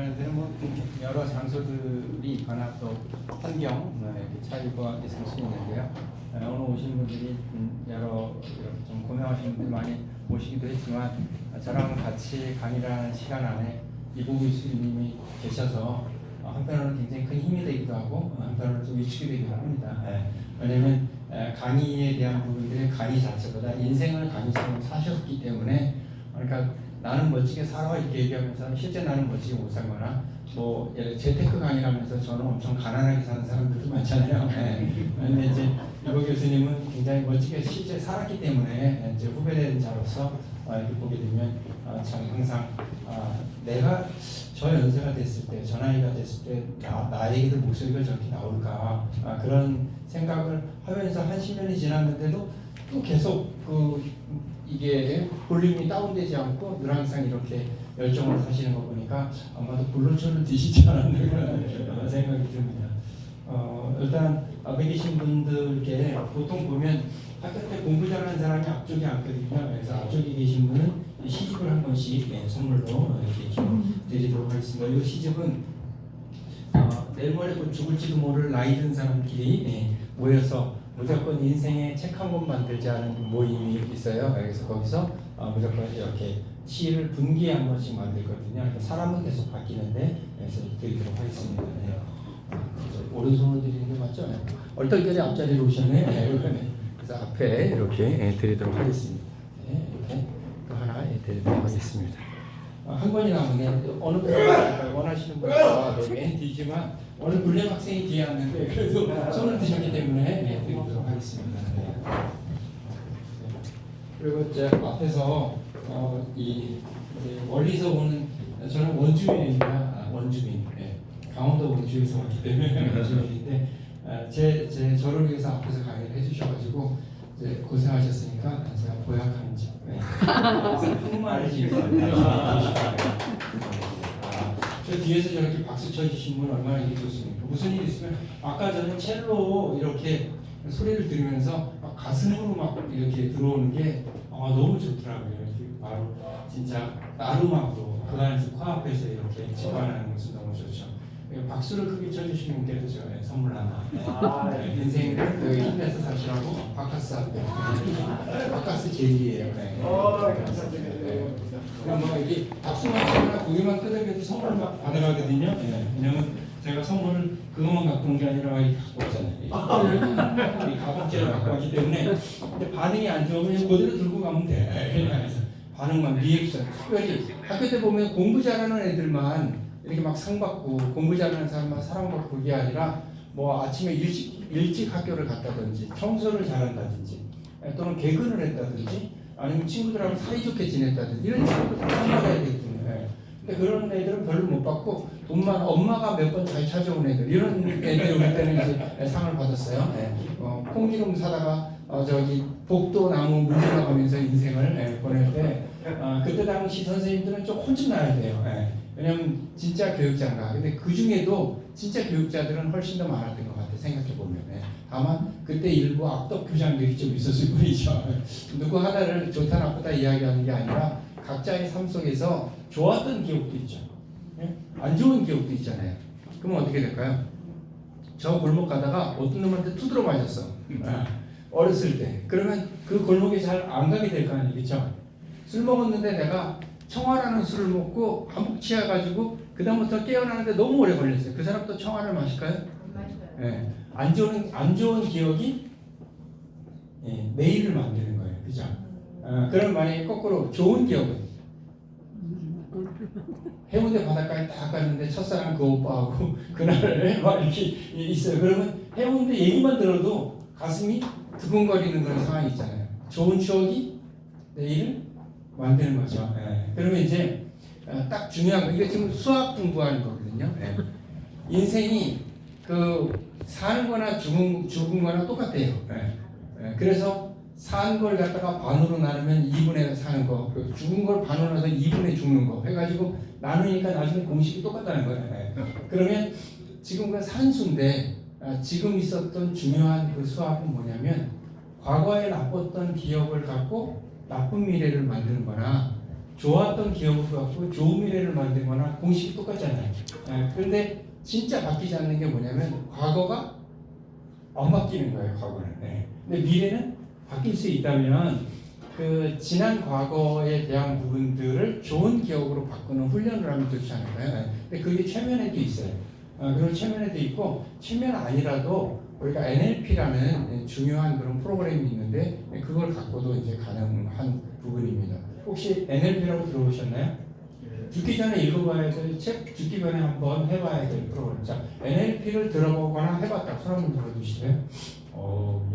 강의하는 데는 뭐 여러 장소들이 있거나 또 환경 이렇게 차이가 있을 수 있는데요. 오늘 오신 분들이 여러 좀 고명하신 분들 많이 오시기도 했지만 저랑 같이 강의를 하는 시간 안에 이보 교수님이 계셔서 한편으로는 굉장히 큰 힘이 되기도 하고 한편으로는 좀 위축이 되기도 합니다. 왜냐하면 강의에 대한 부분들이 강의 자체보다 인생을 강의처럼 사셨기 때문에, 그러니까 나는 멋지게 살아 이렇게 얘기하면서 실제 나는 멋지게 못 살거나 뭐 재테크 강의라면서 저는 엄청 가난하게 사는 사람들도 많잖아요. 근데 이제 이보 교수님은 굉장히 멋지게 실제 살았기 때문에 이제 후배된 자로서 이렇게 보게 되면 참 항상 내가 저 연세가 됐을 때, 저 나이가 됐을 때 나에게도 목소리가 저렇게 나올까 그런 생각을 하면서 한 10년이 지났는데도 또 계속 이게 볼륨이 다운되지 않고 늘 항상 이렇게 열정을 사시는 거 보니까 아마도 불로초를 드시지 않았나 그런 생각이 듭니다. 일단 앞에 계신 분들께 보통 보면 학교 때 공부 잘하는 사람이 앞쪽에 앉거든요. 그래서 앞쪽에 계신 분은 시집을 한 번씩 선물로 이렇게 드리도록 하겠습니다. 이 시집은 내일 모레 죽을지도 모를 나이 든 사람끼리 모여서 무조건 인생에 책 한 권 만들지 않은 모임이 있어요. 그래서 거기서 무조건 이렇게 시를 분기에 한 번씩 만들거든요. 그러니까 사람은 계속 바뀌는데 그래서 드리도록 하겠습니다. 오른손으로 드리는 게 맞죠? 얼떨결에 앞자리로 오셨네. 그래서 앞에 이렇게 드리도록 하겠습니다. 이렇게 또 하나 드리도록 하겠습니다. 한 권이 남으네. 어느 분 원하시는 분은 맨 뒤지만 오늘 물레 학생이 뒤에 왔는데 그래도 손을 드셨기 때문에 드리도록 하겠습니다. 그리고 제 앞에서 멀리서 오는 저는 원주민입니다. 원주민. 강원도 원주에서 왔기 때문에 원주민인데 저를 위해서 앞에서 강의를 해주셔가지고 이제 고생하셨으니까 제가 보약하는지 한국말을 지금 저 뒤에서 저렇게 박수 쳐주신 분 얼마나 이게 좋습니까? 무슨 일 있으면 아까 저는 첼로 이렇게 소리를 들으면서 막 가슴으로 막 이렇게 들어오는 게 너무 좋더라고요. 바로 진짜 나름하고 그 안에서 코앞에서 이렇게 집안하는 모습 너무 좋죠. 박수를 크게 쳐주시는 분께도 제가 선물 하나. 인생을 힘내서 사시라고 바카스 앞에. 바카스 젤리예요. 그럼 뭐 이게 박수만 치거나 고개만 끄덕여도 선물 막 받아가거든요. 왜냐면 제가 선물을 그것만 갖고 온 게 아니라 이렇게 갖고 왔잖아요. 이 가방째를 갖고 왔기 때문에 근데 반응이 안 좋으면 그대로 들고 가면 돼. 반응만 리액션. 특별히 학교 때 보면 공부 잘하는 애들만 이렇게 막 상 받고 공부 잘하는 사람만 사랑받고 그게 아니라 뭐 아침에 일찍 학교를 갔다든지 청소를 잘한다든지 또는 개근을 했다든지 아니면 친구들하고 사이좋게 지냈다든지 이런 친구들 다 상 받아야 되거든요. 근데 그런 애들은 별로 못 받고 돈만 엄마가 몇 번 잘 찾아온 애들 이런 애들이 올 때는 이제 상을 받았어요. 콩기름 사다가 복도 나무 물려가면서 인생을 보낼 때 그때 당시 선생님들은 좀 혼쭐나야 돼요. 왜냐면 진짜 교육자인가. 근데 그 중에도 진짜 교육자들은 훨씬 더 많았던 것 같아요. 생각해보면. 다만 그때 일부 악덕 교장들이 좀 있었을 뿐이죠. 누구 하나를 좋다 나쁘다 이야기하는 게 아니라 각자의 삶 속에서 좋았던 기억도 있죠. 안 좋은 기억도 있잖아요. 그러면 어떻게 될까요? 저 골목 가다가 어떤 놈한테 두드러 맞았어. 어렸을 때. 그러면 그 골목에 잘 안 가게 될 거 아니겠죠? 술 먹었는데 내가 청아라는 술을 먹고 한복 취해가지고 그 다음부터 깨어나는데 너무 오래 걸렸어요. 그 사람도 청아를 마실까요? 안 좋은 기억이 내일을 만드는 거예요. 그죠? 그럼 만약에 거꾸로 좋은 기억은 해운대 바닷가에 딱 갔는데 첫사랑 그 오빠하고 그날 막 이렇게 있어요. 그러면 해운대 얘기만 들어도 가슴이 두근거리는 그런 상황이 있잖아요. 좋은 추억이 내일을 만드는 거죠. 그러면 이제 딱 중요한 거, 이게 지금 수학 공부하는 거거든요. 인생이 사는 거나 죽은 거나 똑같아요. 그래서 사는 걸 갖다가 반으로 나누면 2분의 사는 거, 죽은 걸 반으로 나눠서 2분의 죽는 거 해가지고 나누니까 나중에 공식이 똑같다는 거예요. 그러면 지금 그 산수인데 지금 있었던 중요한 그 수학은 뭐냐면 과거에 나빴던 기억을 갖고 나쁜 미래를 만드는 거나 좋았던 기억을 갖고 좋은 미래를 만들거나 공식이 똑같잖아요. 그런데 진짜 바뀌지 않는 게 뭐냐면 과거가 안 바뀌는 거예요. 과거는. 근데 미래는 바뀔 수 있다면 그 지난 과거에 대한 부분들을 좋은 기억으로 바꾸는 훈련을 하면 좋지 않을까요? 근데 그게 최면에도 있어요. 그리고 최면에도 있고 최면 아니라도 우리가 NLP라는 중요한 그런 프로그램이 있는데 그걸 갖고도 이제 가능한 부분입니다. 혹시 NLP라고 들어보셨나요? 죽기 전에 읽어봐야 될 책, 죽기 전에 한번 해봐야 될 프로그램. 자, NLP를 들어보거나 해봤다. 손 한번 들어주실래요?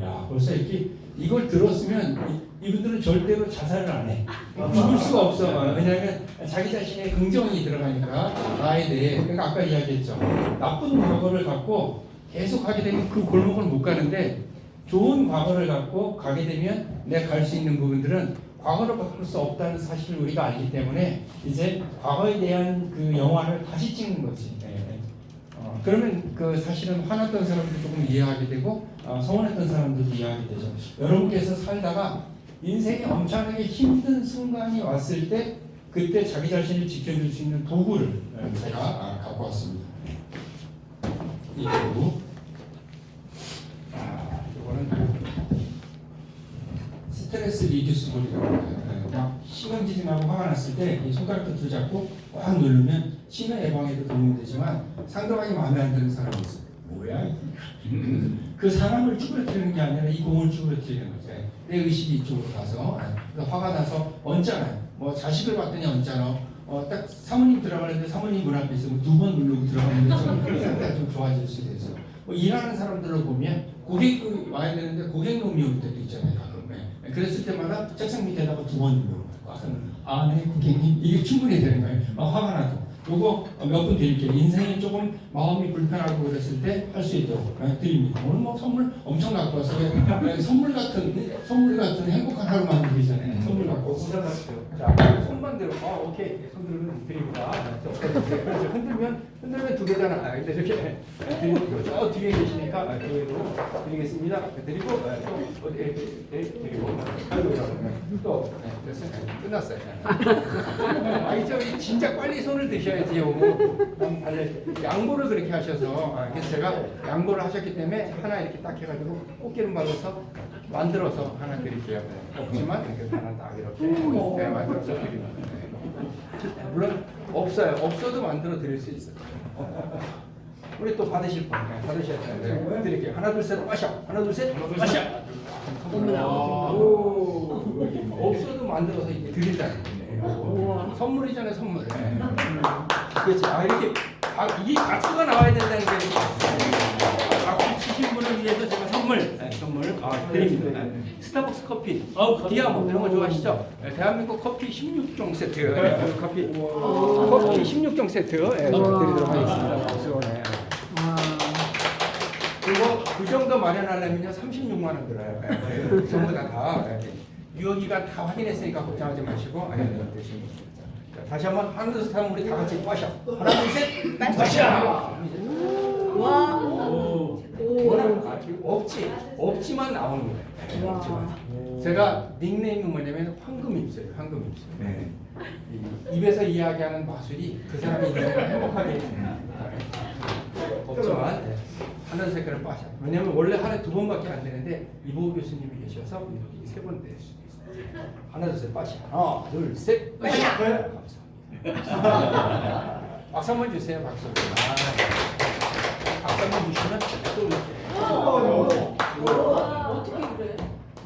야, 벌써 이렇게 이걸 들었으면 이분들은 절대로 자살을 안 해. 죽을 수가 없어. 왜냐하면 자기 자신의 긍정이 들어가니까 나에 대해. 그러니까 아까 이야기했죠. 나쁜 과거를 갖고 계속 하게 되면 그 골목을 못 가는데 좋은 과거를 갖고 가게 되면 내가 갈 수 있는 부분들은 과거를 바꿀 수 없다는 사실을 우리가 알기 때문에 이제 과거에 대한 그 영화를 다시 찍는 거지. 그러면 그 사실은 화났던 사람도 조금 이해하게 되고 서운했던 사람들도 이해하게 되죠. 여러분께서 살다가 인생이 엄청나게 힘든 순간이 왔을 때 그때 자기 자신을 지켜줄 수 있는 도구를 제가 갖고 왔습니다. 이 도구. 이거는 스트레스 리듀스 볼이라고 해요. 막 시금지짐하고 화가 났을 때 이 손가락 끝을 잡고 꽉 누르면 치매 예방에도 도움이 되지만 상대방이 마음에 안 드는 사람이 있어요. 뭐야? 그 사람을 쭈그러뜨리는 게 아니라 이 공을 쭈그러뜨리는 거죠. 내 의식이 이쪽으로 가서 화가 나서 얹잖아요. 뭐 자식을 봤더니 얹잖아. 딱 사모님 들어가는데 사모님 문 앞에 있으면 2번 누르고 들어가는 게 상태가 좀 좋아질 수 있어요. 뭐 일하는 사람들을 보면 고객이 와야 되는데 고객 놈이 올 때도 있잖아요. 가끔. 그랬을 때마다 책상 밑에다가 2번 누르고 네 고객님 이게 충분히 되는 거예요. 화가 나도 요거 몇 분 드릴게요. 인생이 조금 마음이 불편하고 그랬을 때 할 수 있도록 드립니다. 오늘 뭐 선물 엄청 갖고 와서 선물 같은 행복한 하루 만들기잖아요. 선물 갖고 자 손만 들어. 오케이 손 들면 드립니다. 그렇죠. 흔들면 2개잖아. 근데 이렇게 드리고 저 뒤에 계시니까 뒤에도 드리겠습니다. 드리고 또 드리고 또 됐어요. 끝났어요. 저 진짜 빨리 손을 드셔야지요. 양보를 그렇게 하셔서 그래서 제가 양보를 하셨기 때문에 하나 이렇게 딱 해가지고 꽃기름 발라서 만들어서 하나 드릴게요. 없지만 이렇게 하나 딱 이렇게 만들어서 드립니다. 물론 없어도 만들어 드릴 수 있어요. 우리 또 받으실 분 받으셔야 돼요. 드릴게요. 하나 둘 셋 마셔. 하나 둘 셋 마셔. 없어도 만들어서 드린다는 거예요. 선물이잖아요, 선물. 그렇지. 이렇게 이게 박수가 나와야 된다는 게 박수 치신 분을 위해서 제가 선물 드립니다. 스타벅스 커피, 디아모 이런 거 좋아하시죠? 대한민국 커피 16종 세트, 커피 16종 세트 드리도록 하겠습니다. 박수원에. 그리고 그 정도 마련하려면요 36만 원 들어요. 전부 다 유효기간 다 확인했으니까 걱정하지 마시고 되시면 됩니다. 다시 한번 하나 둘 셋 하면 우리 다 같이 마셔. 하나 둘 셋 마셔. 없지만 나오는 거예요. 제가 닉네임이 뭐냐면 황금입술이에요. 황금입술. 입에서 이야기하는 마술이 그 사람의 인생을 행복하게 해줍니다. 없지만 하나 둘 셋 그럼 마셔. 왜냐면 원래 하루에 2번밖에 안 되는데 이보우 교수님이 계셔서 여기 3번 될 수도 있어요. 하나 둘 셋 마셔. 하나 둘 셋 마셔. 감사합니다. 박수 한번 주세요. 박수. 박수 한번 주시면 또 이렇게. 어떻게 그래?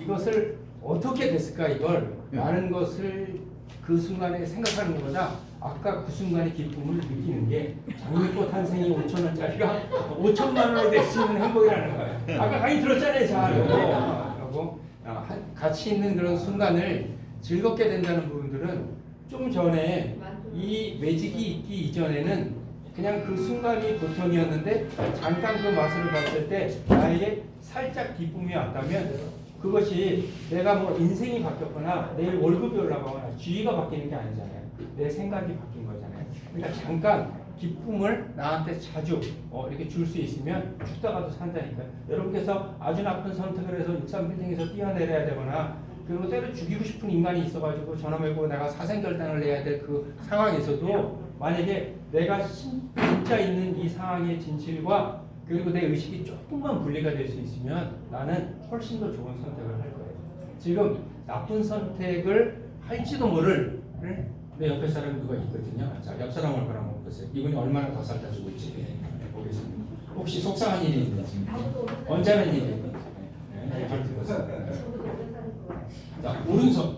이것을 어떻게 됐을까 이걸 라는 것을 그 순간에 생각하는 것보다 아까 그 순간의 기쁨을 느끼는 게 장미꽃 한 생이 5,000원짜리가 5천만 원이 될 수 있는 행복이라는 거예요. 아까 강의 들었잖아요. 하고 같이 있는 그런 순간을 즐겁게 된다는 부분들은 좀 전에 이 매직이 있기 이전에는 그냥 그 순간이 고통이었는데 잠깐 그 맛을 봤을 때 나에게 살짝 기쁨이 왔다면 그것이 내가 뭐 인생이 바뀌었거나 내일 월급이 올라가거나 주의가 바뀌는 게 아니잖아요. 내 생각이 바뀐 거잖아요. 그러니까 잠깐 기쁨을 나한테 자주 이렇게 줄 수 있으면 죽다가도 산다니까요. 여러분께서 아주 나쁜 선택을 해서 63빌딩에서 뛰어내려야 되거나 그리고 때려 죽이고 싶은 인간이 있어가지고 전화 걸고 내가 사생결단을 내야 될 그 상황에서도 만약에 내가 진짜 있는 이 상황의 진실과 그리고 내 의식이 조금만 분리가 될 수 있으면 나는 훨씬 더 좋은 선택을 할 거예요. 지금 나쁜 선택을 할지도 모를 내 옆에 사람이 누가 있거든요. 자, 옆 사람을 바라보고 보세요. 이분이 얼마나 더 살다 주고 있지? 보겠습니다. 혹시 속상한 일이 있는지, 언짢은 일이 있는지. 자, 오른손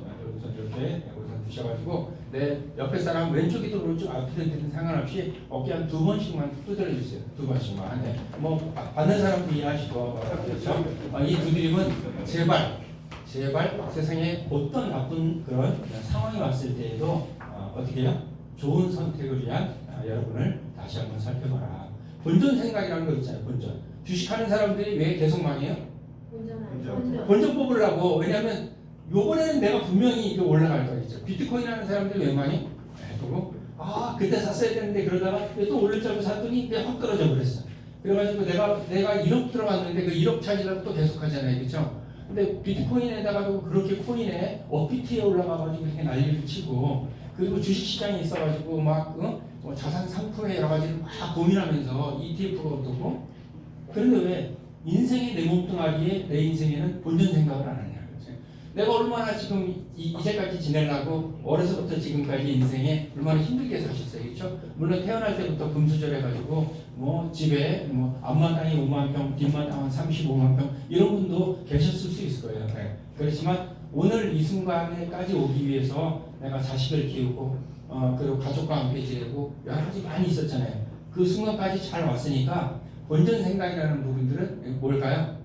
이렇게 오른손 두셔가지고 내 옆에 사람 왼쪽이든 오른쪽 앞이든 상관없이 어깨 한 2번씩만 두드려 주세요. 2번씩만. 네. 뭐 받는 사람도 이해하시고 그렇죠. 이 두드림은 제발 세상에 어떤 나쁜 그런 상황이 왔을 때에도 어떻게 해요? 좋은 선택을 위한 여러분을 다시 한번 살펴봐라. 본전 생각이라는 거 있잖아요. 본전. 주식하는 사람들이 왜 계속 망해요? 본전 뽑으려고. 왜냐하면 요번에는 내가 분명히 이거 올라갈 거겠죠. 비트코인 하는 사람들이 왜 망해? 그리고 그때 샀어야 되는데 그러다가 또 오를 줄 알고 샀더니 그냥 확 떨어져 버렸어. 그래가지고 내가 1억 들어갔는데 그 1억 차지라고 또 계속 하잖아요. 그렇죠? 근데 비트코인에다가도 그렇게 코인에 업비트에 올라가가지고 이렇게 난리를 치고 그리고 주식시장에 있어가지고 막 뭐 자산 상품에 여러 가지를 막 고민하면서 ETF가 어떻고 그런데 왜 인생의 내 몸뚱아리에 내 인생에는 본전 생각을 안 하냐. 내가 얼마나 지금 이제까지 지내려고 어려서부터 지금까지 인생에 얼마나 힘들게 사셨어요. 그렇죠? 물론 태어날 때부터 금수저 해가지고 뭐 집에 뭐 앞마당이 5만 평, 뒷마당은 35만 평 이런 분도 계셨을 수 있을 거예요. 네. 그렇지만 오늘 이 순간에까지 오기 위해서 내가 자식을 키우고 그리고 가족과 함께 지내고 여러 가지 많이 있었잖아요. 그 순간까지 잘 왔으니까 본전 생각이라는 부분들은 뭘까요?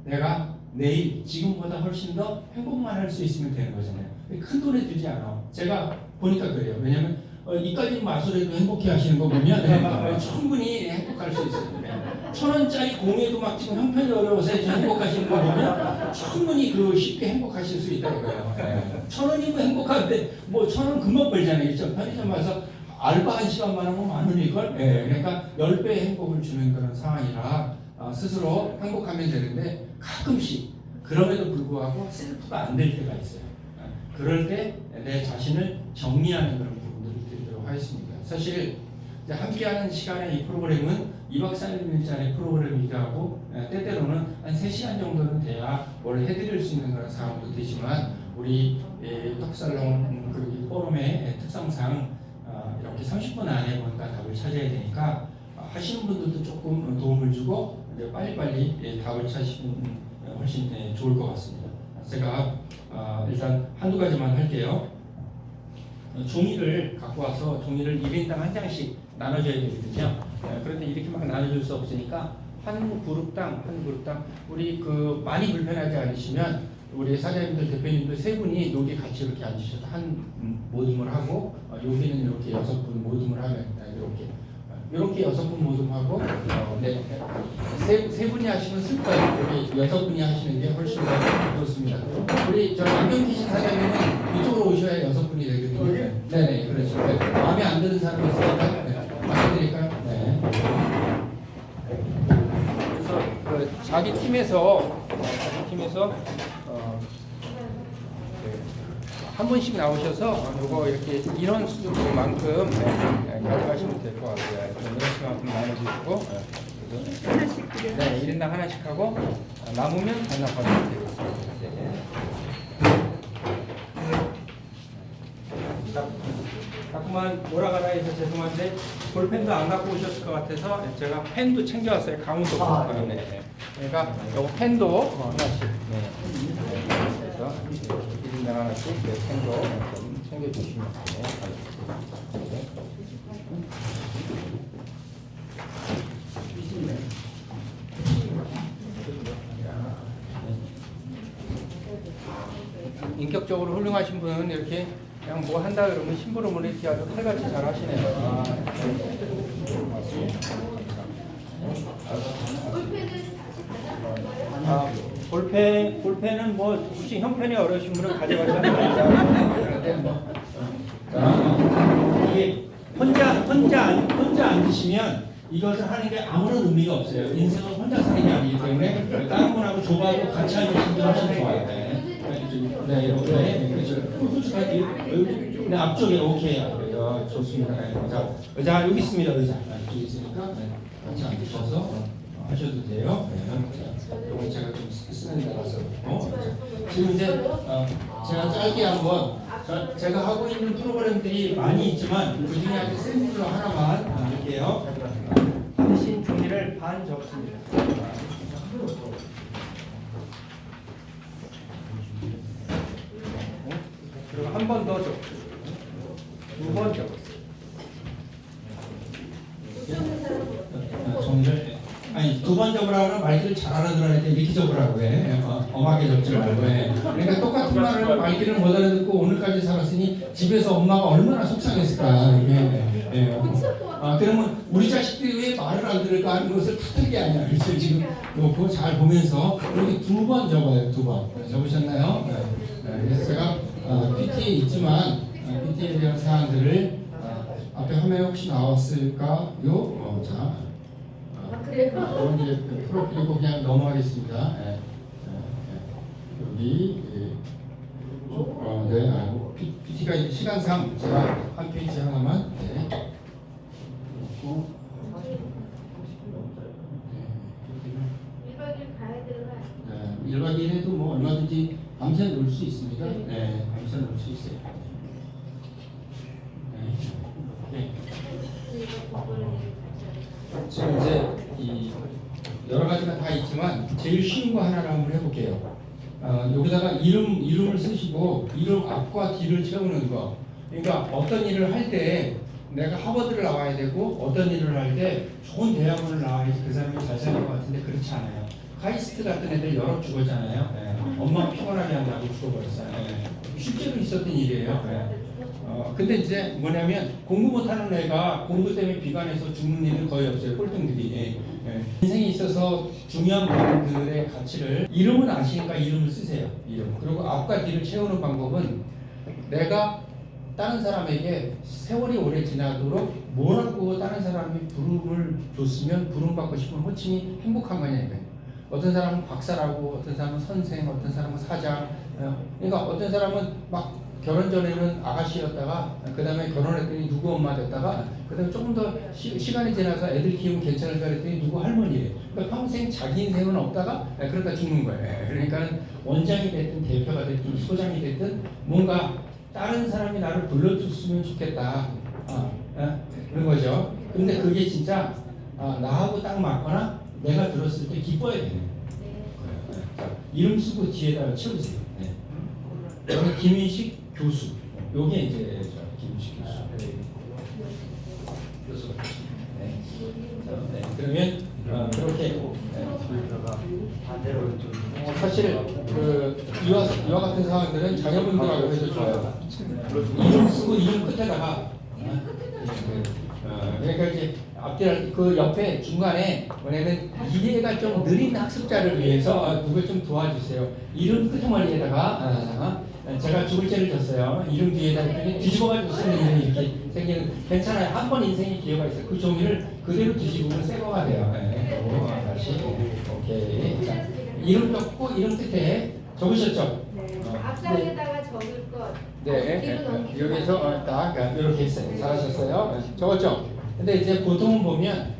내가 내일 지금보다 훨씬 더 행복만 할 수 있으면 되는 거잖아요. 큰 돈에 들지 않아. 제가 보니까 그래요. 왜냐하면 이까지 마술에도 행복해 하시는 거 보면 충분히 행복할 수 있어요. 1,000원짜리 공예도 막 지금 형편이 어려워서 행복하시는 거 보면 충분히 쉽게 행복하실 수 있다는 거예요. 1,000원이면 행복한데 뭐 1,000원 금방 벌잖아요. 그렇죠? 편의점 와서 알바 1시간만 하면 10,000원일걸? 그러니까 10배의 행복을 주는 그런 상황이라 스스로 행복하면 되는데 가끔씩 그럼에도 불구하고 셀프가 안 될 때가 있어요. 그럴 때 내 자신을 정리하는 그런 부분들을 드리도록 하겠습니다. 사실 함께하는 시간의 이 프로그램은 2박 3일짜리 프로그램이기도 하고 때때로는 한 3시간 정도는 돼야 뭘 해드릴 수 있는 그런 상황도 되지만 우리 톡살롱 그리고 포럼의 특성상 이렇게 30분 안에 뭔가 답을 찾아야 되니까 하시는 분들도 조금 도움을 주고 이제 빨리빨리 답을 찾으시면 훨씬 좋을 것 같습니다. 제가 일단 한두 가지만 할게요. 종이를 갖고 와서 종이를 1인당 한 장씩 나눠줘야 되거든요. 그런데 이렇게 막 나눠줄 수 없으니까 한 그룹당 우리 많이 불편하지 않으시면 우리 사장님들 대표님들 3분이 여기 같이 이렇게 앉으셔서 한 모둠을 하고 여기는 이렇게 6분 모둠을 하면 이렇게 6분 모둠하고 세 분이 하시면 쓸 거예요. 우리 6분이 하시는 게 훨씬 더 좋습니다. 우리 안경 끼신 사장님은 이쪽으로 오셔야 6분이 되거든요. 네네, 그렇죠. 마음에 안 드는 사람이 있으니까 바꿔드릴까요? 네. 그래서 자기 팀에서 한 분씩 나오셔서 요거 이렇게 인원 수만큼 가져가시면 될 것 같고요. 인원 수만큼 나눠주시고 하나씩 드려요? 네, 1인당 하나씩 하고 남으면 반납하시면 되겠습니다. 자꾸만 몰아가라 해서 죄송한데 볼펜도 안 갖고 오셨을 것 같아서 제가 펜도 챙겨왔어요. 강원도 네. 그러니까 요거 펜도 하나씩 그래서 1인당 하나씩 펜도 좀 챙겨주시면 돼요. 인격적으로 훌륭하신 분은 이렇게 그냥 뭐 한다 그러면 심부름을 이렇게 아주 칼같이 잘 하시네요. 볼펜은 뭐 혹시 형편이 어려우신 분은 가져가셔도 됩니다. 이게 혼자 앉으시면 이것을 하는 게 아무런 의미가 없어요. 인생은 혼자 사는 게 아니기 때문에 다른 분하고 조바도 같이 앉으시는 게 훨씬 좋아요. 네, 그렇죠. 솔직하게 네, 앞쪽에 오케이. 좋습니다. 네, 의자 여기 있습니다. 의자 여기 있으니까 같이 앉으셔서 하셔도 돼요. 이건 제가 좀 쓰는 데라서. 지금 이제 제가 짧게 한번 제가 하고 있는 프로그램들이 많이 있지만 그 중에 아주 샘플로 하나만 할게요. 대신 종이를 반 접습니다. 그리고 한 번 더 접고 두 번 접었어요. 종이를 아니 두 번 접으라고 하면 말귀를 잘 알아들어야 돼. 이렇게 접으라고 해. 엄하게 접지 말고 해. 그러니까 똑같은 말을 말귀를 못 알아듣고 오늘까지 살았으니 집에서 엄마가 얼마나 속상했을까. 이게 그러면 우리 자식들이 왜 말을 안 들을까 하는 것을 다른 게 아니야. 그래서 지금 그거 잘 보면서 이렇게 두 번 접어요. 두 번 접으셨나요? 그래서 제가 PT에 있지만 PT에 대한 사항들을 앞에 화면에 혹시 나왔을까요? 자. 그래요? 이제 프로필이고 그냥 넘어가겠습니다. 여기 PT가 시간상 제가 한 페이지 하나만 그리고 1박 2일 가야 되나? 1박 2일에도 뭐 얼마든지 밤새 놀 수 있습니다. 네, 밤새 놀 수 있어요. 네. 지금 이제 여러 가지가 다 있지만 제일 쉬운 거 하나를 한번 해볼게요. 여기다가 이름을 쓰시고 이름 앞과 뒤를 채우는 거. 그러니까 어떤 일을 할 때 내가 하버드를 나와야 되고 어떤 일을 할 때 좋은 대학원을 나와야지 그 사람이 잘 살 것 같은데 그렇지 않아요. 카이스트 같은 애들 여러 죽었잖아요. 엄마가 피곤하게 한다고 죽어버렸어요. 실제로 있었던 일이에요. 근데 이제 뭐냐면 공부 못하는 애가 공부 때문에 비관해서 죽는 일은 거의 없어요. 꼴등들이. 인생에 있어서 중요한 부분들의 가치를 이름은 아시니까 이름을 쓰세요. 이름. 그리고 앞과 뒤를 채우는 방법은 내가 다른 사람에게 세월이 오래 지나도록 뭐라고 다른 사람이 부름을 줬으면 부름받고 싶은 호칭이 행복한 거냐 이거예요. 어떤 사람은 박사라고, 어떤 사람은 선생, 어떤 사람은 사장. 그러니까 어떤 사람은 막 결혼 전에는 아가씨였다가 그 다음에 결혼했더니 누구 엄마 됐다가 그 다음에 조금 더 시간이 지나서 애들 키우면 괜찮을까 그랬더니 누구 할머니래. 그러니까 평생 자기 인생은 없다가 그러다 죽는 거예요. 그러니까 원장이 됐든 대표가 됐든 소장이 됐든 뭔가 다른 사람이 나를 불러줬으면 좋겠다. 그런 거죠. 근데 그게 진짜 나하고 딱 맞거나 내가 들었을 때 기뻐야 되는 거예요. 자, 이름 쓰고 뒤에다가 채우세요. 여기 김인식 교수. 요게 이제 김인식 교수. 교수가 그러면 그렇게 사실 이와 같은 상황들은 자녀분들하고 해도 좋아요. 이름 쓰고 이름 끝에다가 그러니까 이제 앞뒤 그 옆에 중간에 뭐냐면 이해가 좀 느린 학습자를 위해서 누굴 좀 도와주세요. 이름 끄트머리에다가 제가 죽을 죄를 졌어요. 이름 뒤에다 했더니 뒤집어가지고 쓰는 일이 이렇게 생기는 괜찮아요. 한 번 인생의 기회가 있어요. 그 종이를 그대로 뒤집으면 새 거가 돼요. 다시 오케이. 자, 이름 적고 이름 끝에 적으셨죠? 앞장에다가 적을 것. 여기서 딱 이렇게 했어요. 잘하셨어요. 적었죠? 근데 이제 보통은 보면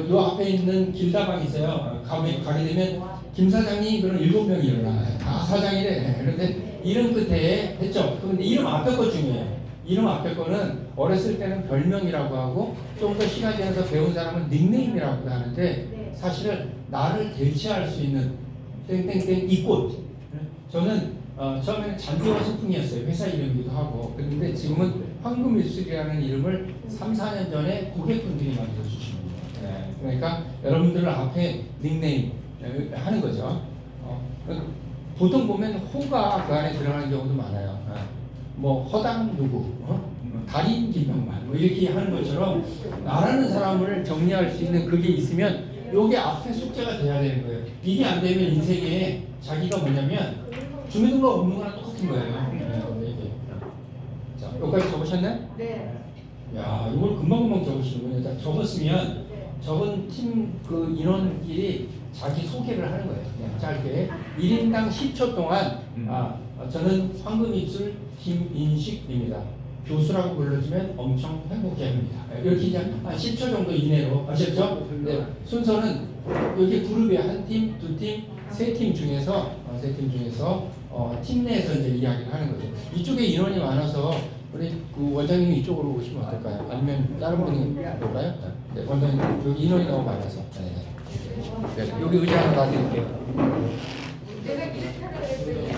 요 앞에 있는 길다방이 있어요. 가게 되면 김 사장님 그런 7명이 일어나. 다 사장이래. 그런데 이름 끝에 했죠. 그런데 이름 앞에 거 중요해요. 이름 앞에 거는 어렸을 때는 별명이라고 하고 좀 더 시간이 지나서 배운 사람은 닉네임이라고 하는데 사실은 나를 대체할 수 있는 땡땡땡 이 꽃. 저는 처음에는 잔디와 소풍이었어요. 회사 이름이기도 하고. 그런데 지금은 황금일술이라는 이름을 3, 4년 전에 고객분들이 만들어주신 거예요. 그러니까 여러분들 앞에 닉네임 하는 거죠. 보통 보면 호가 그 안에 들어가는 경우도 많아요. 뭐 허당 누구, 달인 김병만 뭐 이렇게 하는 것처럼 나라는 사람을 정리할 수 있는 그게 있으면 요게 앞에 숙제가 돼야 되는 거예요. 이게 안 되면 인생에 자기가 뭐냐면 주민등록 없는 거랑 똑같은 거예요. 자, 여기까지 적으셨네? 네. 야, 이걸 금방금방 적으시는군요. 자, 적었으면 적은 팀 그 인원끼리 자기 소개를 하는 거예요. 그냥 짧게 1인당 10초 동안 저는 황금입술 김인식입니다. 교수라고 불러주면 엄청 행복해합니다. 이렇게 이제 한 10초 정도 이내로 아셨죠? 네, 순서는 여기 그룹에 한 팀, 두 팀, 세 팀 중에서 팀 내에서 이제 이야기를 하는 거죠. 이쪽에 인원이 많아서 우리 그 원장님이 이쪽으로 오시면 어떨까요? 아니면 다른 분이 올까요? 네, 원장님 여기 인원이 너무 많아서. 네. 네, 여기 의자 하나 놔드릴게요. 내가 이렇게 하라 그랬더니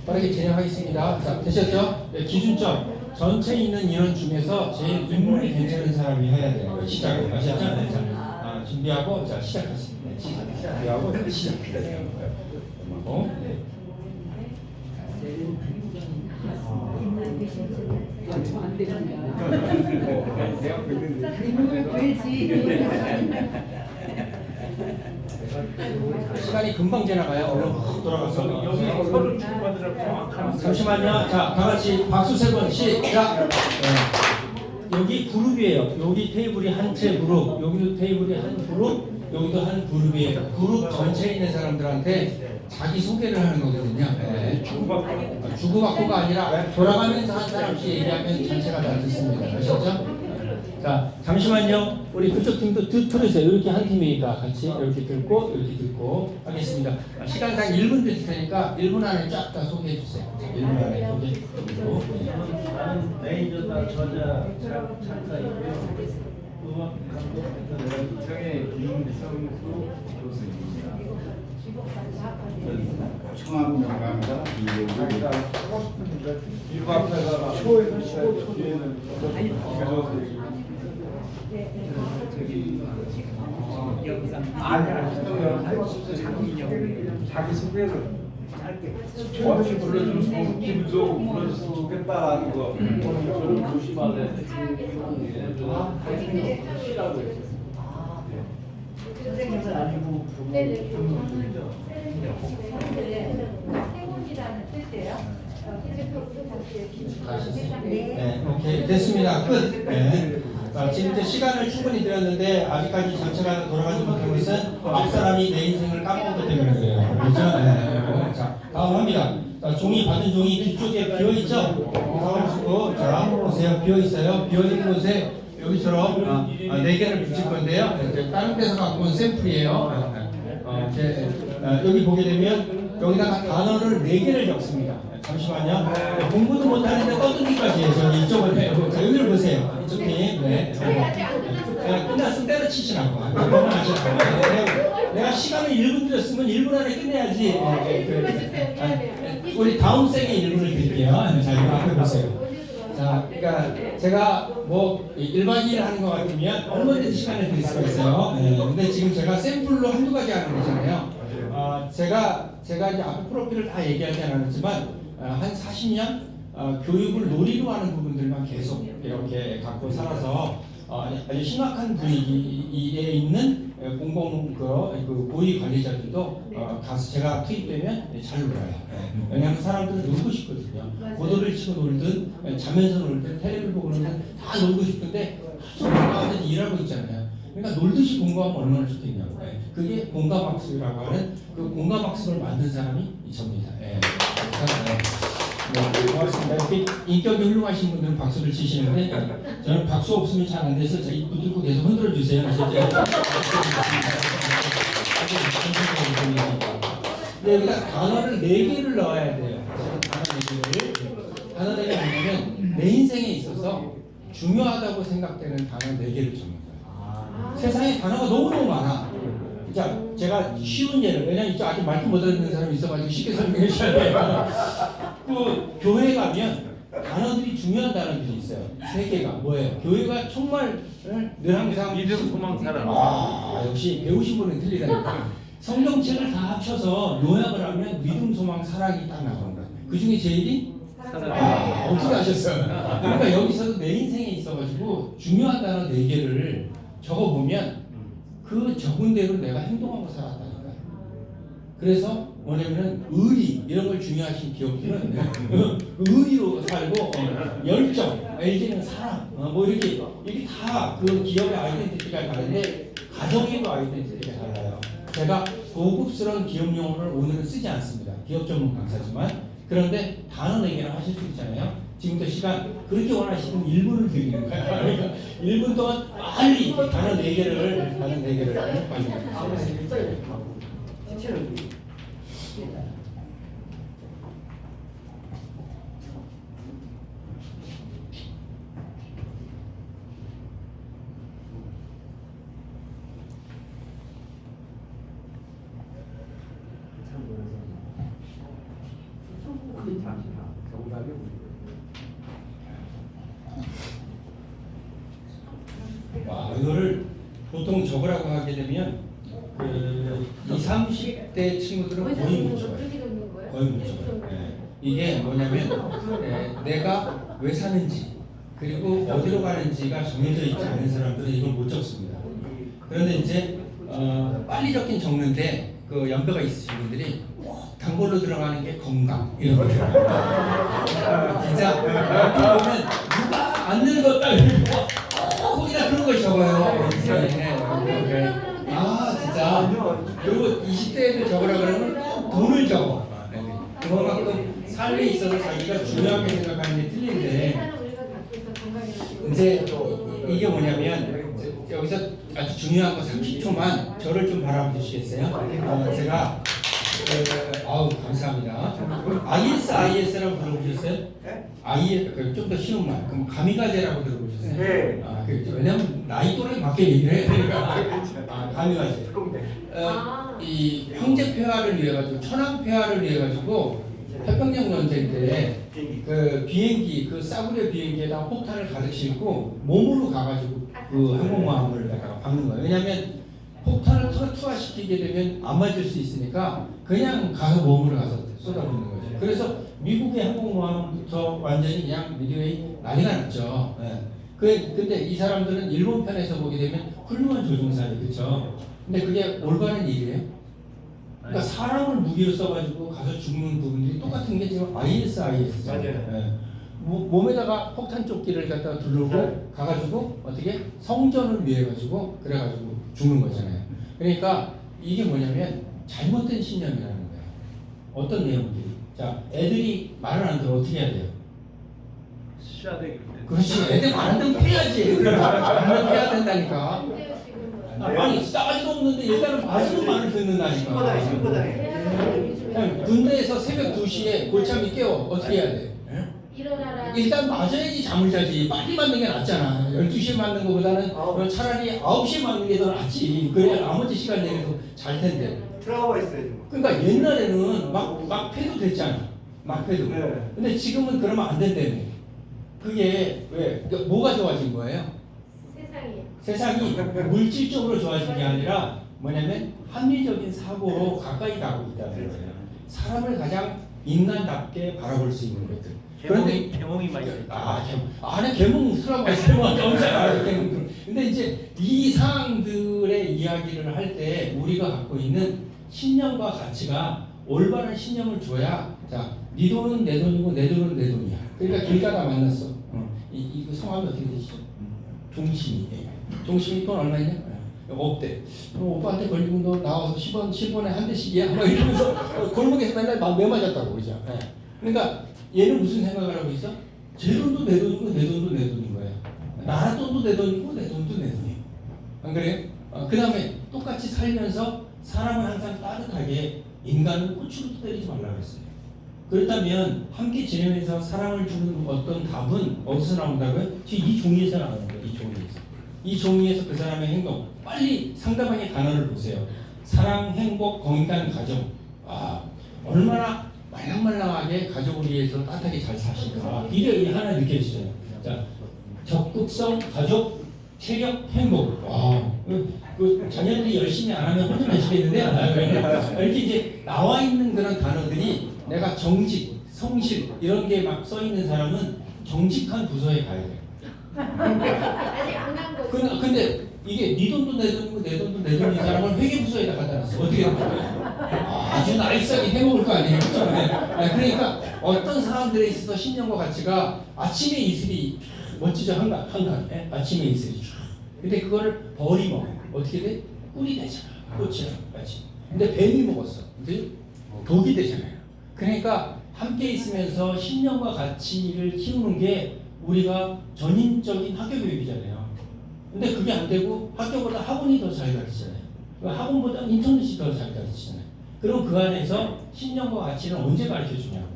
빠르게 진행하겠습니다. 자, 되셨죠? 네, 기준점. 전체 있는 인원 중에서 제일 인물이 괜찮은 사람이 해야 되는 거예요. 시작을. 아셨죠? 네, 자, 준비하고, 자, 시작하겠습니다. 네, 준비하고, 시작해야 되는 거예요. 네. 시간이 금방 지나가요. 얼른 확 돌아가서 여기 서류 주고받으라고 정확한 잠시만요. 자, 다 같이 박수 세 번 시작. 네. 여기 그룹이에요. 여기 테이블이 한 채 그룹, 여기도 테이블이 한 그룹, 여기도 한 그룹이에요. 그룹 전체에 있는 사람들한테 자기 소개를 하는 거거든요. 네. 주고받고가 아니라 돌아가면서 한 사람씩 얘기하면 전체가 다 듣습니다. 아셨죠? 자, 잠시만요. 우리 그쪽 팀도 들으세요. 이렇게 한 팀이니까 같이 이렇게 듣고 이렇게 듣고 하겠습니다. 시간당 1분 드릴 테니까 1분 안에 쫙 다 소개해 주세요. 1분 안에 소개해 주고. 나는 매니저다 저자 작가이고요. 음악 감독 이상의 김성수 교수입니다. 청암 명강사 이용입니다. 이거 앞에다가 초에서 15초 뒤에는 자기 소개를 짧게 어떻게 불러주면 기분 좋고 불러줬으면 좋겠다라는 거 저는 조심하래. 선생님은 아니고 네네. 행운이라는 뜻이에요. 네, 오케이 됐습니다. 끝. 네. 자, 지금부터 시간을 충분히 드렸는데 아직까지 전체가 돌아가지 못한 것은 앞사람이 내 인생을 까먹었기 때문에 그래요. 그렇죠? 네. 자, 다음 합니다. 자, 종이 받은 종이 뒤쪽에 비어 있죠? 보시고 자 보세요. 비어 있어요. 비어 있는 곳에 여기처럼 4개를 붙일 건데요. 이제 다른 데서 갖고 온 샘플이에요. 여기 보게 되면 여기다가 단어를 4개를 적습니다. 잠시만요. 공부도 못하는데 떠들기까지 해서 이쪽을 해요. 자, 여기를 보세요. 이쪽 팀. 네. 끝났으면 때려치시라고. 내가 시간을 1분 드렸으면 1분 안에 끝내야지. 우리 다음 생에 1분을 드릴게요. 자, 이거 앞에 보세요. 자, 그러니까 제가 뭐 일반인을 하는 것 같으면 얼마든지 시간을 드릴 수가 있어요. 네, 근데 지금 제가 샘플로 한두 가지 하는 거잖아요. 제가 이제 앞에 프로필을 다 얘기하지 않았지만 한 40년 교육을 놀이로 하는 부분들만 계속 이렇게 갖고 살아서 아주 심각한 분위기에 있는 공공 그 고위 관리자들도 가서 제가 투입되면 잘 놀아요. 왜냐하면 사람들은 놀고 싶거든요. 고도를 치고 놀든 자면서 놀든 텔레비를 보고 놀든 다 놀고 싶은데 하루 가서 일하고 있잖아요. 그러니까 놀듯이 공부하면 얼마나 좋겠냐고. 그게 공감학습이라고 하는 그 공감학습을 만든 사람이 접니다. 고맙습니다. 이렇게 인격이 훌륭하신 분들은 박수를 치시는데 저는 박수 없으면 잘 안 돼서 저 입 붙들고 계속 흔들어 주세요. 근데 여기다 단어를 4개를 넣어야 돼요. 단어 4개를 뭐냐면 내 인생에 있어서 중요하다고 생각되는 단어 4개를 적는 거예요. 세상에 단어가 너무너무 많아. 자, 제가 쉬운 예를, 왜냐면 이쪽 아직 말씀 못 듣는 사람이 있어가지고 쉽게 설명해 주셔야 돼요. 그 교회 가면 단어들이 중요한 단어들이 있어요. 3개가 뭐예요? 교회가 정말 늘 항상 믿음, 소망, 사랑. 역시 배우신 분은 틀리다니까. 성경책을 다 합쳐서 요약을 하면 믿음, 소망, 사랑이 딱 나온다. 그 중에 제일이 어떻게 아셨어요? 그러니까 여기서도 내 인생에 있어가지고 중요한 단어 4개를 적어보면 그 적은 대로 내가 행동하고 살았다니까요. 그래서 뭐냐면은 의리 이런 걸 중요하신 기업들은 의리로 살고 열정, LG는 사랑, 뭐 이렇게 다 그 기업의 아이덴티티가 다른데 가정의도 아이덴티티가 달라요. 제가 고급스러운 기업 용어를 오늘은 쓰지 않습니다. 기업 전문 강사지만 그런데 단어 4개는 하실 수 있잖아요. 지금부터 시간 그렇게 원하시면 1분을 드리는 거야. 그러니까 1분 동안 빨리 단어 4개를 이거를 보통 적으라고 하게 되면 그 20, 30대 친구들은 거의 못 적어요. 거의 못 적어요. 이게 뭐냐면 내가 왜 사는지 그리고 어디로 가는지가 정해져 있지 않은 사람들은 이걸 못 적습니다. 그런데 이제 빨리 적긴 적는데 그 연배가 있으신 분들이 꼭 단골로 들어가는 게 건강 이런 거 진짜 보면 누가 안 늙었다 거기다 그런 걸 적어요. 아 진짜. 그리고 20대에도 적으라 그러면 돈을 적어. 그만큼 삶에 있어서 자기가 중요하게 생각하는 게 틀린데 이제 이게 뭐냐면 여기서 아주 중요한 거 30초만 저를 좀 바라보시겠어요? 제가 아우 감사합니다. IS라고 들어보셨어요? IS 좀 더 쉬운 말. 그럼 가미가제라고 들어보셨어요? 네. 왜냐면 나이 또래 맞게 얘기를 해야 되니까. 가미가제. 이 형제 폐하를 위해 가지고 천황 폐하를 위해 가지고 태평양 전쟁 때 그 비행기 그 싸구려 비행기에다 폭탄을 가득 싣고 몸으로 가가지고 그 항공모함을 갖다가 박는 거예요. 왜냐하면 폭탄을 투하시키게 되면 안 맞을 수 있으니까 그냥 가서 몸으로 가서 쏟아붓는 거죠. 그래서 미국의 항공모함부터 완전히 그냥 미드웨이 난리가 났죠. 근데 이 사람들은 일본 편에서 보게 되면 훌륭한 조종사예요, 그렇죠? 근데 그게 올바른 일이에요. 그러니까 사람을 무기로 써가지고 가서 죽는 부분들이 똑같은 게 지금 IS잖아요. 몸에다가 폭탄 조끼를 갖다가 두르고 가가지고 어떻게 성전을 위해 가지고 그래가지고 죽는 거잖아요. 그러니까 이게 뭐냐면 잘못된 신념이라는 거예요. 어떤 내용들이 자 애들이 말을 안 들어 어떻게 해야 돼요? 그렇지. 애들 말 안 들으면 패야지. 말을 패야 된다니까. 아니 싸가지도 없는데 일단은 아직은 말을 듣는다니까. 그냥 군대에서 새벽 2시에 골참이 깨워 어떻게 해야 돼? 일단 맞아야지 잠을 자지. 빨리 맞는 게 낫잖아. 12시에 맞는 것보다는 차라리 9시에 맞는 게 더 낫지. 그래야 나머지 시간 내에서 잘 텐데. 트라우마 있어야지. 그러니까 옛날에는 막 패도 됐잖아. 막 패도. 근데 지금은 그러면 안 된다며. 그게 왜? 뭐가 좋아진 거예요? 세상이 물질적으로 좋아진 게 아니라 뭐냐면 합리적인 사고로 가까이 가고 있다는 거예요. 사람을 가장 인간답게 바라볼 수 있는 것들. 그런데 개몽이 많이 안에 개몽 쓰라고 했어요. 근데 이제 이 사항들의 이야기를 할 때 우리가 갖고 있는 신념과 가치가 올바른 신념을 줘야 자, 네 돈은 내 돈이고 내 돈은 내 돈이야. 그러니까 길 가다 만났어. 이거 성함이 어떻게 되시죠? 종신이 돈 얼마 있냐? 없대. 오빠한테 걸리면 너 나와서 10원에 한 대씩이야. 막 이러면서 골목에서 맨날 매 맞았다고 그죠? 그러니까 얘는 무슨 생각을 하고 있어? 제 돈도 내 돈이고 내 돈도 내 돈인 거야. 나라 돈도 내 돈이고 내 돈도 내 돈이에요. 안 그래요? 그 다음에 똑같이 살면서 사람을 항상 따뜻하게 인간은 꼬추로 때리지 말라고 했어요. 그렇다면 함께 지내면서 사랑을 주는 어떤 답은 어디서 나온다고요? 지금 이 종이에서 나오는 거예요. 이 종이에서. 이 종이에서 그 사람의 행동. 빨리 상대방의 단어를 보세요. 사랑, 행복, 건강, 가정. 얼마나 말랑말랑하게 가족을 위해서 따뜻하게 잘 사실까. 이게 하나 느껴지잖아요. 자, 적극성, 가족, 체력, 행복. 그 자녀들이 열심히 안 하면 혼자 내시겠는데 이렇게 이제 나와 있는 그런 단어들이 내가 정직, 성실 이런 게 막 써 있는 사람은 정직한 부서에 가야 돼요. 아직 안 간 거죠. 근데 이게 네 돈도 내 돈이고 내 돈도 내 돈인 사람을 회계부서에다 갖다 놨어. 어떻게 된 거야? 아주 나이스하게 해먹을 거 아니에요. 그렇죠? 네. 그러니까 어떤 상황들에 있어서 신념과 가치가 아침에 이슬이 멋지죠. 한간 네? 아침에 이슬이 쫙. 근데 그거를 벌이 먹어요. 어떻게 돼? 꿀이 되잖아. 꽃이야. 맞지? 근데 뱀이 먹었어. 근데 독이 되잖아요. 그러니까 함께 있으면서 신념과 가치를 키우는 게 우리가 전인적인 학교 교육이잖아요. 근데 그게 안 되고 학교보다 학원이 더 잘 가르치잖아요. 학원보다 인터넷이 더 잘 가르치잖아요. 그럼 그 안에서 신념과 가치는 언제 가르쳐 주냐고요.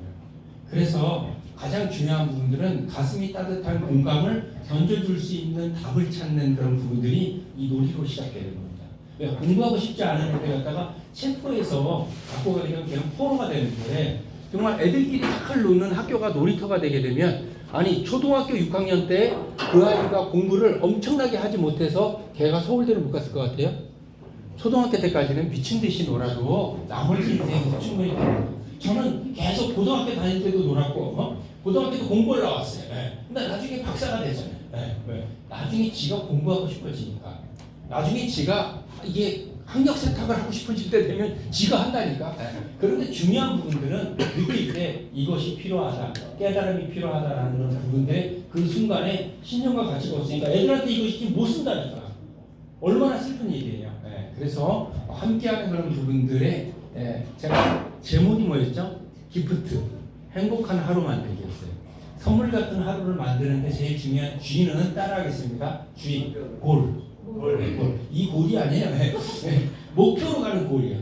그래서 가장 중요한 부분들은 가슴이 따뜻한 공감을 던져줄 수 있는 답을 찾는 그런 부분들이 이 논리로 시작되는 겁니다. 왜 공부하고 싶지 않은 애들 갖다가 체포해서 갖고 가면 그냥 포로가 되는데 정말 애들끼리 잘 노는 학교가 놀이터가 되게 되면 아니 초등학교 6학년 때 그 아이가 공부를 엄청나게 하지 못해서 걔가 서울대를 못 갔을 것 같아요? 초등학교 때까지는 미친 듯이 놀아도 나머지 인생에서 충분히 됩니다. 저는 계속 고등학교 다닐 때도 놀았고 고등학교도 공부를 나왔어요. 근데 나중에 박사가 되잖아요. 왜? 나중에 지가 공부하고 싶어지니까 나중에 지가 이게 학력 세탁을 하고 싶어질 때 되면 지가 한다니까. 그런데 중요한 부분들은 느낄 때 이것이 필요하다, 깨달음이 필요하다라는 그런 부분인데 그 순간에 신념과 가치가 없으니까 애들한테 이것이 못 쓴다니까. 얼마나 슬픈 일이에요. 그래서 함께하는 그런 부분들에 제가 제목이 뭐였죠? 기프트, 행복한 하루 만들기였어요. 선물 같은 하루를 만드는데 제일 중요한 G는 따라하겠습니다. G, 골. 이 골이 아니에요. 목표로 가는 골이에요.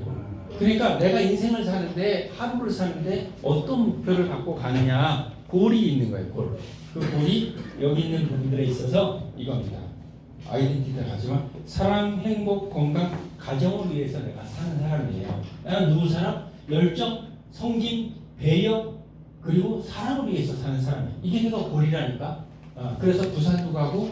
그러니까 내가 인생을 사는데 하루를 사는데 어떤 목표를 갖고 가느냐 골이 있는 거예요. 골. 그 골이 여기 있는 부분들에 있어서 이겁니다. 아이덴티티를 가지만 사랑, 행복, 건강, 가정을 위해서 내가 사는 사람이에요. 나는 누구 사람? 열정, 성김, 배려 그리고 사랑을 위해서 사는 사람이에요. 이게 내가 골이라니까. 그래서 부산도 가고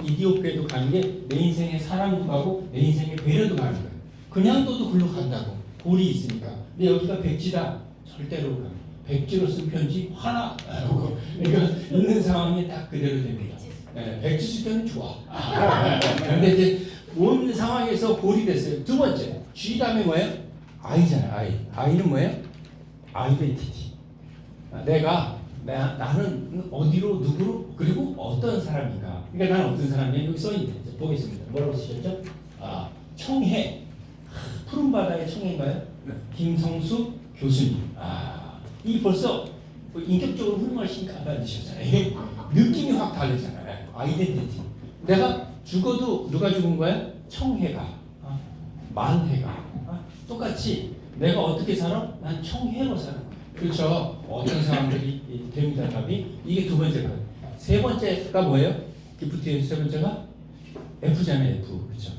이디오피아도 가는 게 내 인생의 사랑도 가고 내 인생의 배려도 가는 거예요. 그냥 둬도 글로 간다고 골이 있으니까. 근데 여기가 백지다 절대로 가. 백지로 쓴 편지 화나. 그러니까 있는 상황이 딱 그대로 됩니다. 백지 쓸 때는 좋아. 근데 이제 온 상황에서 골이 됐어요. 두 번째 G 다음에 뭐예요? I잖아요. I는 뭐예요? 아이덴티티. 나는 어디로 누구로 그리고 어떤 사람인가. 그러니까 나는 어떤 사람이냐 여기 써있는데 보겠습니다. 뭐라고 쓰셨죠? 청해. 푸른 바다의 청해인가요? 김성수 교수님. 이 벌써 인격적으로 훌륭하신 안 받으셨잖아요. 느낌이 확 다르잖아요. 아이덴티티. 내가 죽어도 누가 죽은 거야? 청해가. 만해가. 똑같이 내가 어떻게 살아? 난 청해로 살아. 그렇죠. 어떤 사람들이 됩니다. 답이 이게 두 번째 거예요. 세 번째가 뭐예요? 기프트의 세 번째가 F잖아요. F. 그렇죠.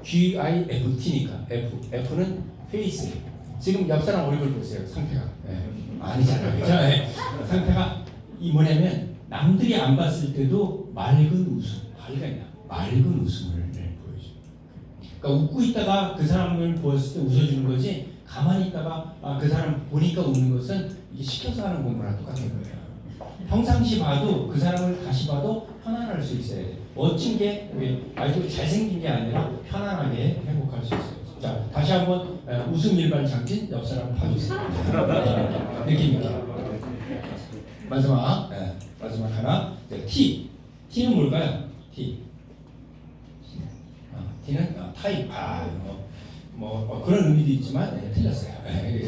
GIFT니까 F. F는 페이스. 지금 옆 사람 얼굴 보세요. 상태가 아니잖아요. 그렇죠. 상태가 이 뭐냐면 남들이 안 봤을 때도 맑은 웃음. 맑은 웃음을 보여줘요. 그러니까 웃고 있다가 그 사람을 보았을 때 웃어주는 거지. 가만히 있다가 그 사람 보니까 웃는 것은 이게 시켜서 하는 공부랑 똑같은 거예요. 평상시 봐도 그 사람을 다시 봐도 편안할 수 있어야 돼요. 멋진 게 아주 잘생긴 게 아니라 편안하게 행복할 수 있어요. 자, 다시 한번 웃음 일반 장진 옆 사람 봐주세요. 느낌 있게. 마지막 하나. T. T는 뭘까요? T. T는 타입. 그런 의미도 있지만 틀렸어요.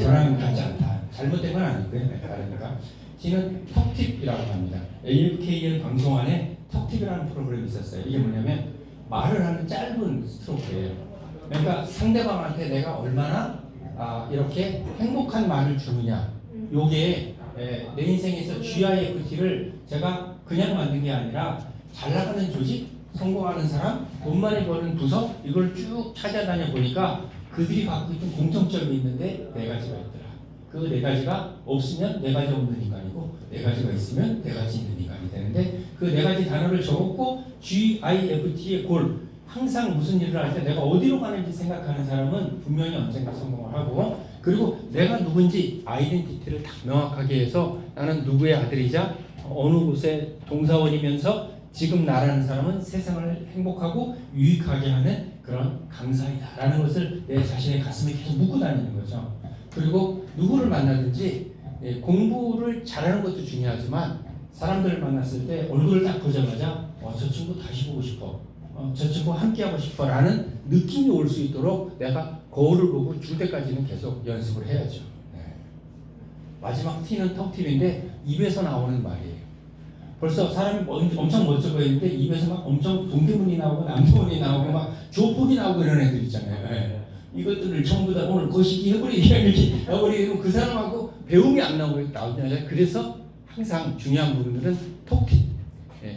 저랑 같지 않다. 잘못된 건 아니고요. 다르니까. T는 턱팁이라고 합니다. AFKL 방송 안에 턱팁이라는 프로그램이 있었어요. 이게 뭐냐면 말을 하는 짧은 스트로크예요. 그러니까 상대방한테 내가 얼마나 이렇게 행복한 말을 주느냐. 요게 내 인생에서 GIFT를 제가 그냥 만든 게 아니라 잘 나가는 조직, 성공하는 사람, 돈 많이 버는 부서 이걸 쭉 찾아다녀 보니까 그들이 갖고 있는 공통점이 있는데 네 가지가 있더라. 그 네 가지가 없으면 네 가지 없는 인간이고 네 가지가 있으면 네 가지 있는 인간이 되는데 그 네 가지 단어를 적었고 GIFT의 골. 항상 무슨 일을 할 때 내가 어디로 가는지 생각하는 사람은 분명히 언젠가 성공을 하고 그리고 내가 누군지 아이덴티티를 딱 명확하게 해서 나는 누구의 아들이자 어느 곳의 동사원이면서 지금 나라는 사람은 세상을 행복하고 유익하게 하는 그런 강사이다 라는 것을 내 자신의 가슴에 계속 묻고 다니는 거죠. 그리고 누구를 만나든지 공부를 잘하는 것도 중요하지만 사람들을 만났을 때 얼굴을 딱 보자마자 저 친구 다시 보고 싶어, 저 친구 함께하고 싶어라는 느낌이 올 수 있도록 내가 거울을 보고 줄 때까지는 계속 연습을 해야죠. 네. 마지막 T는 턱팁인데 입에서 나오는 말이에요. 벌써 사람이 엄청 멋져 보이는데 입에서 막 엄청 동대문이 나오고 남대문이 나오고 막 조폭이 나오고 이런 애들 있잖아요. 네. 이것들을 전부 다 오늘 거시기 이렇게 해버리고 그 사람하고 배움이 안 나오잖아요. 그래서 항상 중요한 부분들은 톡팁.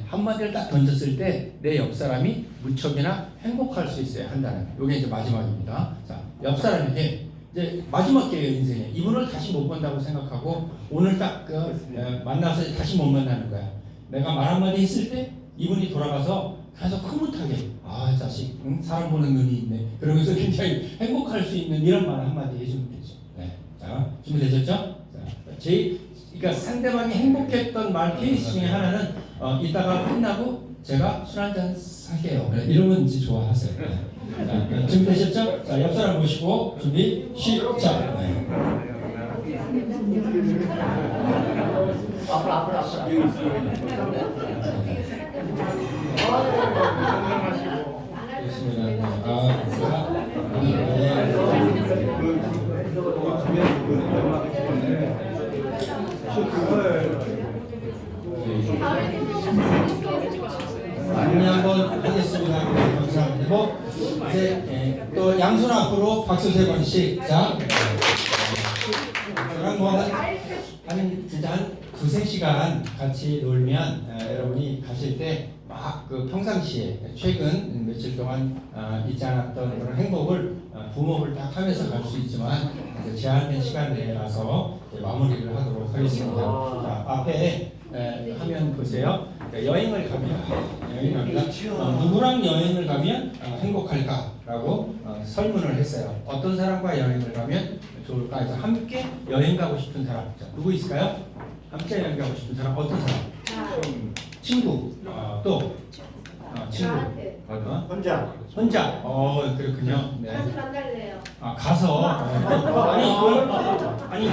한마디를 딱 던졌을 때 내 옆 사람이 무척이나 행복할 수 있어야 한다는. 이게 이제 마지막입니다. 자, 옆 사람에게 이제 마지막 기회예요, 인생에. 이분을 다시 못 본다고 생각하고 오늘 딱 만나서 다시 못 만나는 거야. 내가 말 한마디 했을 때 이분이 돌아가서 계속 흐뭇하게 이 자식 사람 보는 눈이 있네. 그러면서 굉장히 행복할 수 있는 이런 말 한마디 해주면 되죠. 네. 자, 준비되셨죠? 자, 그러니까 상대방이 행복했던 말 케이스 중에 하나는 이따가 끝나고 제가 술 한잔 사게요. 이러면 이제 좋아하세요. 네. 자, 준비되셨죠? 자, 옆 사람 보시고 준비 시작. 네. 앞으로. 안내 한번 하겠습니다. 감사합니다. 이제 또 양손 앞으로 박수 3번씩. 자, 저랑 한 진짜 한 2-3시간 같이 놀면 여러분이 가실 때 막 그 평상시에 최근 며칠 동안 있지 않았던 그런 행복을 부모를 딱 하면서 갈 수 있지만 제한된 시간 내라서 마무리를 하도록 하겠습니다. 자, 앞에 화면 보세요. 여행을 갑니다. 누구랑 여행을 가면 행복할까라고 설문을 했어요. 어떤 사람과 여행을 가면 좋을까 해서 함께 여행 가고 싶은 사람. 자, 누구 있을까요? 함께 여행 가고 싶은 사람 어떤 사람? 친구. 또 친구. 혼자. 혼자. 그렇군요. 네. 가서 만날래요. 가서. 아니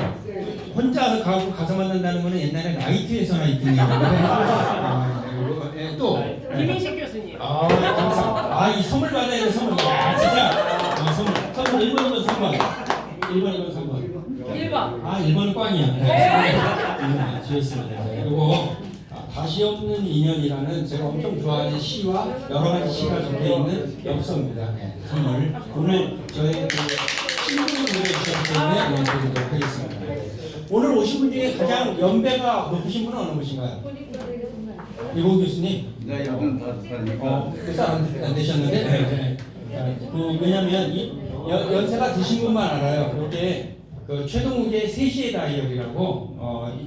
혼자 가서 만난다는 거는 옛날에 나이트에서나 있던 얘기인데. 또 김인식 교수님. 감사. 이 선물 받아야 돼 선물. 야 진짜. 선물 1번이면 3번. 1번이면 3번. 1번. 1번은 꽝이야. 좋습니다. 그리고 다시 없는 인연이라는 제가 엄청 좋아하는 시와 여러 가지 시가 적혀있는 엽서입니다. 선물. 오늘 저의 친구분들을 주셨기 때문에 드리도록 하겠습니다. 오늘 오신 분 중에 가장 연배가 높으신 분은 어느 분이신가요? 이보 교수님? 네, 여러분 다 그래서 안 되셨는데 왜냐면 연세가 드신 분만 알아요. 이렇게 그 최동욱의 3시의 다이어리라고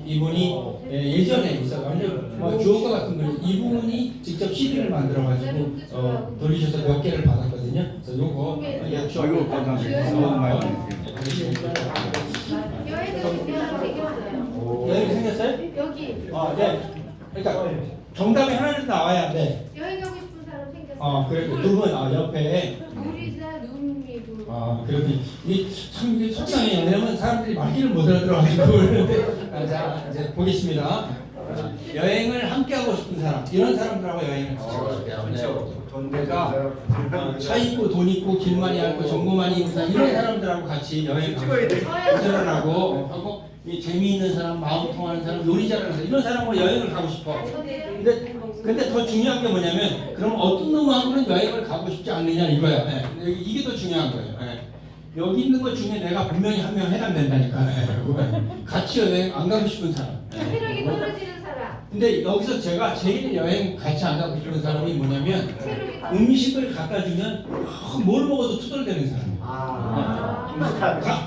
이분이 예전에 있어 완전 주옥과 같은 분 이분이 직접 CD를 만들어가지고 돌리셔서 몇 개를 받았거든요. 그래서 요거 이거 감사합니다. 여행 생겼어요? 여기 네. 그러니까 정답이 하나는 나와야 돼. 여행 가고 싶은 사람 생겼어요. 그리고 두 분 옆에. 우리자 눈미부. 그렇군요. 참 이게 속상해요. 왜냐면 사람들이 말귀를 못 알아들어가지고. 자, 이제 보겠습니다. 여행을 함께 하고 싶은 사람, 이런 사람들하고 여행을 같이 하고 싶어요. 그러니까 차 있고 돈 있고 길 많이 알고 정보 많이 있는 사람, 이런 사람들하고 같이 여행 가고 싶어요. 운전하고 이 재미있는 사람, 마음 통하는 사람, 요리 잘하는 사람, 이런 사람하고 여행을 가고 싶어. 근데 더 중요한 게 뭐냐면 그럼 어떤 놈하고는 여행을 가고 싶지 않느냐 이거야. 이게 더 중요한 거예요. 여기 있는 것 중에 내가 분명히 한 명 해당된다니까. 같이 여행 안 가고 싶은 사람. 체력이 떨어지는 사람. 근데 여기서 제가 제일 여행 같이 안 가고 싶은 사람이 뭐냐면 음식을 갖다 주면 뭘 먹어도 투덜대는 사람이에요.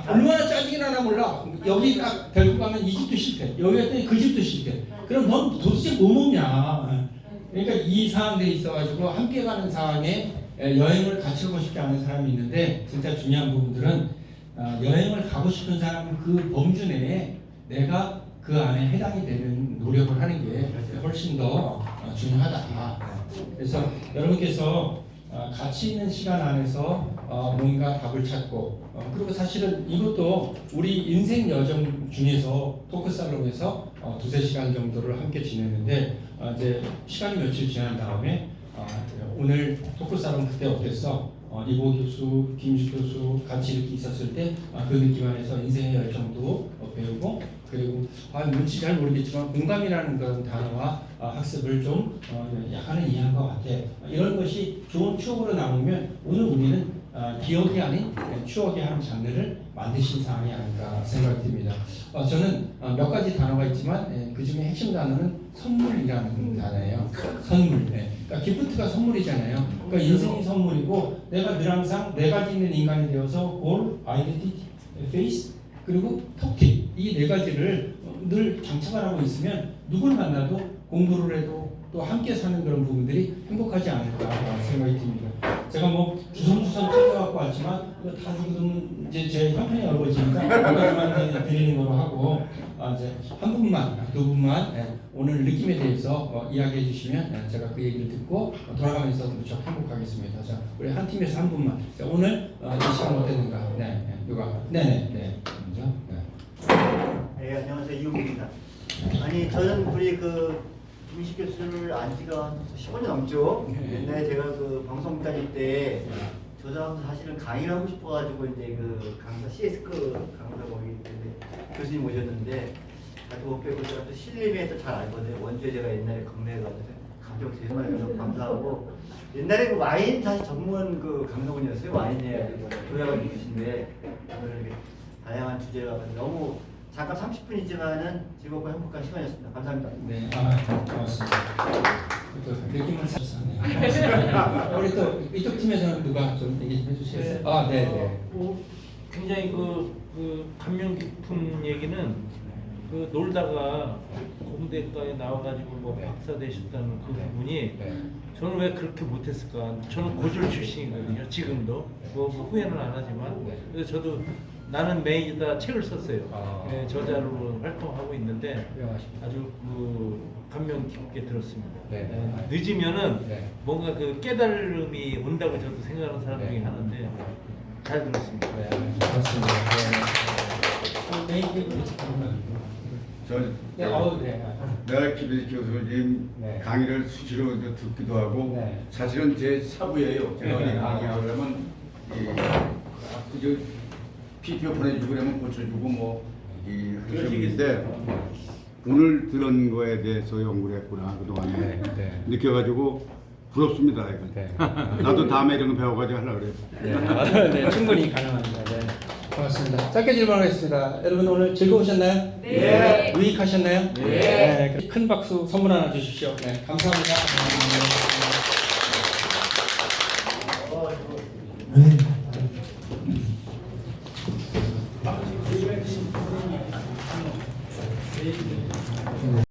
얼마나 짜증이 나나 몰라. 여기 딱 데리고 가면 이 집도 싫대. 여기 갔더니 그 집도 싫대. 그럼 넌 도대체 뭐 먹냐. 그러니까 이 상황들이 있어가지고 함께 가는 상황에 여행을 같이 가고 싶지 않은 사람이 있는데 진짜 중요한 부분들은 여행을 가고 싶은 사람은 그 범주 내에 내가 그 안에 해당이 되는 노력을 하는 게 훨씬 더 중요하다. 그래서 여러분께서 가치 있는 시간 안에서 뭔가 답을 찾고 그리고 사실은 이것도 우리 인생 여정 중에서 토크살롱에서 2-3시간 정도를 함께 지냈는데 이제 시간이 며칠 지난 다음에 오늘 토크살롱 그때 어땠어? 이보 교수, 김주 교수 같이 이렇게 있었을 때 그 느낌 안에서 인생의 열정도 배우고 그리고 뭔지 잘 모르겠지만 공감이라는 그런 단어와 학습을 좀 약간은 이해한 것 같아. 이런 것이 좋은 추억으로 남으면 오늘 우리는 기억이 아닌 추억의 한 장르를 만드신 상황이 아닐까 생각이 듭니다. 저는 몇 가지 단어가 있지만 그 중에 핵심 단어는 선물이라는 단어예요. 선물. 그러니까 기프트가 선물이잖아요. 그러니까 인생이 선물이고 내가 늘 항상 네 가지 있는 인간이 되어서 골, 아이덴티티, 페이스 그리고 톡틱 이 네 가지를 늘 장착을 하고 있으면 누굴 만나도 공부를 해도 또 함께 사는 그런 부분들이 행복하지 않을까 생각이 듭니다. 제가 뭐 주섬주섬 챙겨갖고 왔지만 이거 다 지금 이제 제 형편이 어려워지니까 여기까지만 드리는 걸로 하고 이제 한 분만, 두 분만 오늘 느낌에 대해서 이야기해 주시면 제가 그 얘기를 듣고 돌아가면서 무척 행복하겠습니다. 자, 우리 한 팀에서 한 분만. 자, 오늘 이 시간 어땠는가? 누가? 먼저. 네, 안녕하세요. 이용입니다. 아니, 저는 우리 김식 교수를 안 지가 15년 넘죠. 옛날에 제가 방송 다닐 때 저자하면서 사실은 강의를 하고 싶어가지고 이제 강사 CS급 강사 거기 때문에 교수님 오셨는데 아주 못 뵙고 제가 또 신림에 또 잘 알거든요. 원주에 제가 옛날에 강매해가지고 감정 되게 많이 해서 감사하고 옛날에 와인 사실 전문 강사분이었어요. 와인에 교양을 있으신데 오늘 이렇게 다양한 주제가 너무 잠깐 30분이지만은 즐겁고 행복한 시간이었습니다. 감사합니다. 네, 고맙습니다. 또 느낌을 살렸네요. 우리 또 이쪽 팀에서는 누가 좀 얘기 좀 해주시겠어요? 네. 굉장히 감명 깊은 얘기는 놀다가 공대과에 나와가지고 뭐 박사 되셨다는 그 부분이 저는 왜 그렇게 못했을까? 저는 고졸 출신이거든요. 지금도 뭐 후회는 안 하지만 그래서 저도 나는 매일다 책을 썼어요. 저자로 활동하고 있는데 아주 감명 깊게 들었습니다. 늦으면은 뭔가 깨달음이 온다고 저도 생각하는 사람 중에 하나인데 잘 들었습니다. 고맙습니다. 내가 김혜지 교수님 강의를 수시로 듣기도 하고 사실은 제 사부예요. 제가 어디 강의하려면 PPO 보내주고 그러면 고쳐주고 하셨는데 오늘 들은 거에 대해서 연구를 했구나 그동안에 느껴가지고 부럽습니다. 나도 다음에 이런 거 배워가지고 하려고 그래요. 충분히 가능합니다. 고맙습니다. 짧게 질문하겠습니다. 여러분 오늘 즐거우셨나요? 네. 유익하셨나요? 큰 박수 선물 하나 주십시오. 감사합니다. 네.